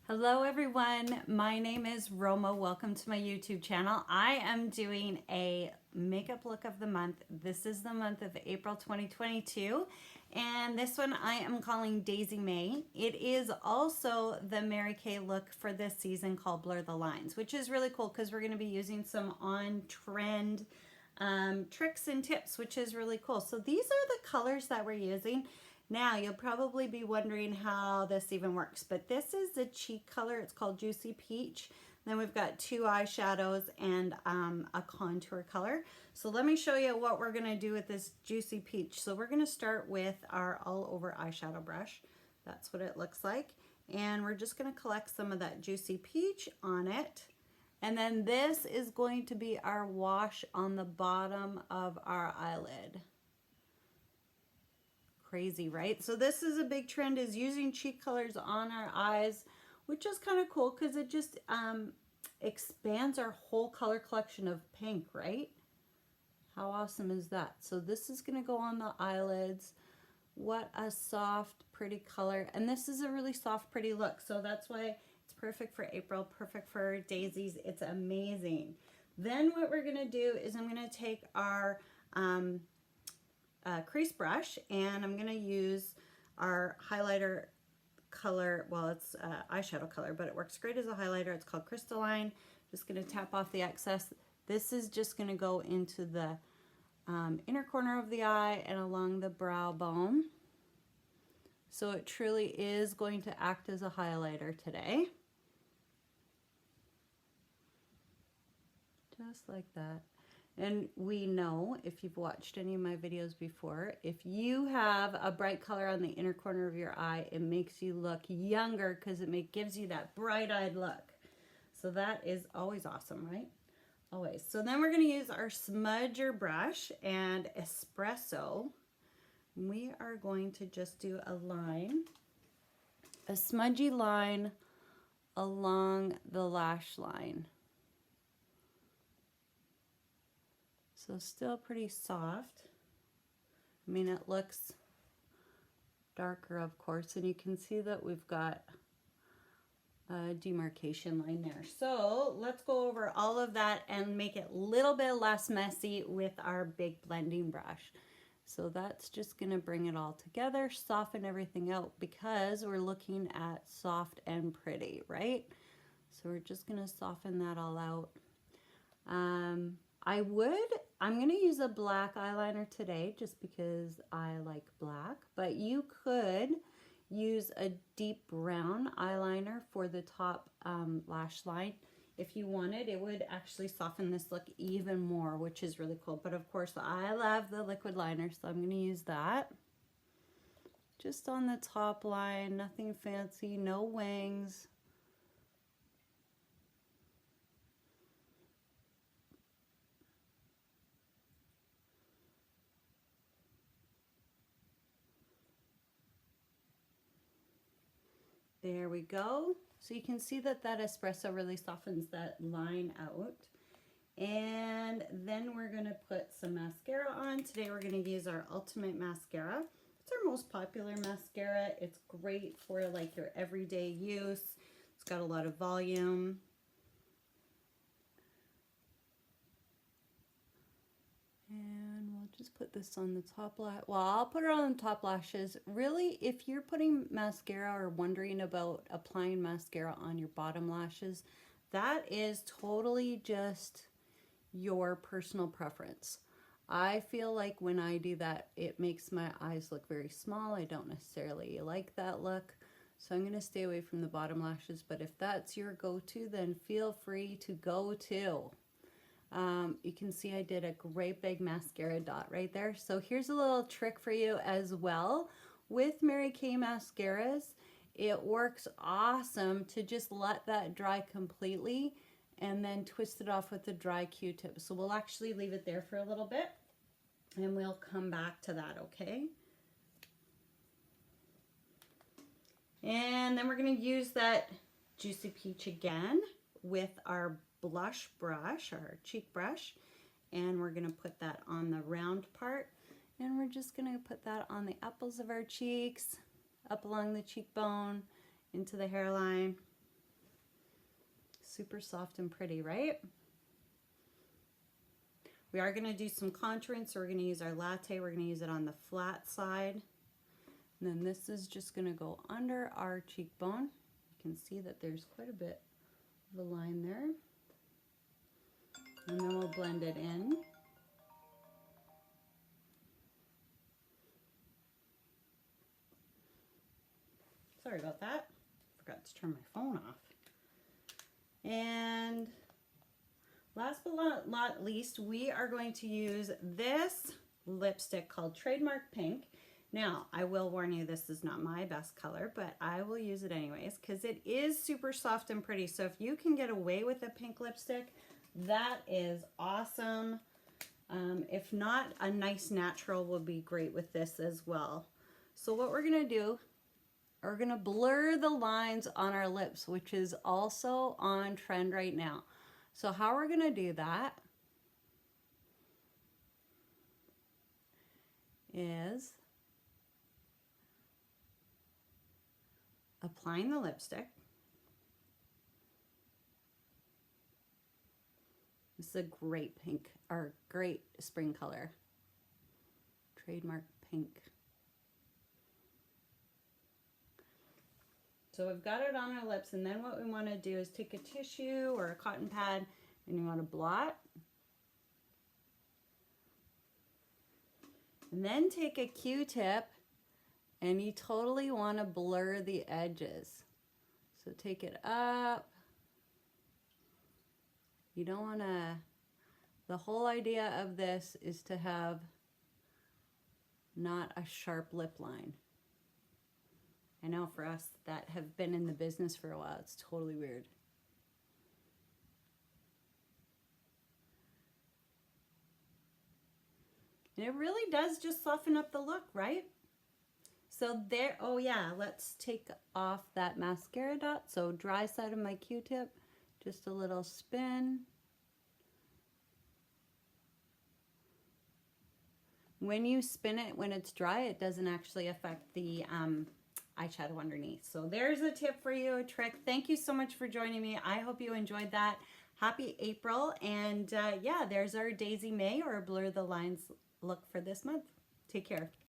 Hello everyone, my name is Roma. Welcome to my YouTube channel. I am doing a makeup look of the month. This is the month of April 2022 and this one I am calling Daisy May. It is also the Mary Kay look for this season called Blur the Lines, which is really cool because we're going to be using some on-trend tricks and tips, which is really cool. So these are the colors that we're using. Now, you'll probably be wondering how this even works, but this is the cheek color. It's called Juicy Peach. Then we've got two eyeshadows and a contour color. So let me show you what we're gonna do with this Juicy Peach. So we're gonna start with our all over eyeshadow brush. That's what it looks like. And we're just gonna collect some of that Juicy Peach on it. And then this is going to be our wash on the bottom of our eyelid. Crazy, right? So this is a big trend, is using cheek colors on our eyes, which is kind of cool because it just expands our whole color collection of pink, right? How awesome is that? So this is going to go on the eyelids. What a soft, pretty color. And this is a really soft, pretty look. So that's why it's perfect for April, perfect for daisies. It's amazing. Then what we're going to do is I'm going to take our crease brush and I'm going to use our highlighter color. Well, it's eyeshadow color, but it works great as a highlighter. It's called Crystalline. Just going to tap off the excess. This is just going to go into the inner corner of the eye and along the brow bone. So it truly is going to act as a highlighter today. Just like that. And we know, if you've watched any of my videos before, if you have a bright color on the inner corner of your eye, it makes you look younger because it gives you that bright-eyed look. So that is always awesome, right? Always. So then we're going to use our smudger brush and Espresso. We are going to just do a line, a smudgy line along the lash line. So still pretty soft. I mean, it looks darker, of course, and you can see that we've got a demarcation line there. So let's go over all of that and make it a little bit less messy with our big blending brush. So that's just gonna bring it all together, soften everything out because we're looking at soft and pretty, right? So we're just gonna soften that all out. I'm going to use a black eyeliner today just because I like black, but you could use a deep brown eyeliner for the top lash line. If you wanted, it would actually soften this look even more, which is really cool. But of course, I love the liquid liner, so I'm going to use that. Just on the top line, nothing fancy, no wings. There we go. So you can see that that espresso really softens that line out. And then we're going to put some mascara on. Today we're going to use our Ultimate Mascara. It's our most popular mascara. It's great for like your everyday use. It's got a lot of volume. And we'll just put this on the top lash. Well, I'll put it on the top lashes. Really, if you're putting mascara or wondering about applying mascara on your bottom lashes, that is totally just your personal preference. I feel like when I do that, it makes my eyes look very small. I don't necessarily like that look. So I'm going to stay away from the bottom lashes. But if that's your go-to, then feel free to go to. You can see I did a great big mascara dot right there. So here's a little trick for you as well. With Mary Kay mascaras, it works awesome to just let that dry completely and then twist it off with a dry Q-tip. So we'll actually leave it there for a little bit and we'll come back to that, okay? And then we're going to use that Juicy Peach again with our blush brush, our cheek brush, and we're going to put that on the round part, and we're just going to put that on the apples of our cheeks, up along the cheekbone, into the hairline. Super soft and pretty, right? We are going to do some contouring, so we're going to use our latte. We're going to use it on the flat side. And then this is just going to go under our cheekbone. You can see that there's quite a bit of a line there. And then we'll blend it in. Sorry about that. Forgot to turn my phone off. And last but not least, we are going to use this lipstick called Trademark Pink. Now, I will warn you, this is not my best color, but I will use it anyways because it is super soft and pretty. So if you can get away with a pink lipstick, that is awesome. If not, a nice natural will be great with this as well. So what we're going to do, we're going to blur the lines on our lips, which is also on trend right now. So how we're going to do that is applying the lipstick. This is a great pink, or great spring color. Trademark Pink. So we've got it on our lips, and then what we want to do is take a tissue or a cotton pad, and you want to blot. And then take a Q-tip, and you totally want to blur the edges. So take it up. You don't want to, the whole idea of this is to have not a sharp lip line. I know for us that have been in the business for a while, it's totally weird. And it really does just soften up the look, right? So there, oh yeah, let's take off that mascara dot. So dry side of my Q-tip, just a little spin. When you spin it, when it's dry, it doesn't actually affect the eyeshadow underneath. So there's a tip for you, a trick. Thank you so much for joining me. I hope you enjoyed that. Happy April. And yeah, there's our Daisy May or Blur the Lines look for this month. Take care.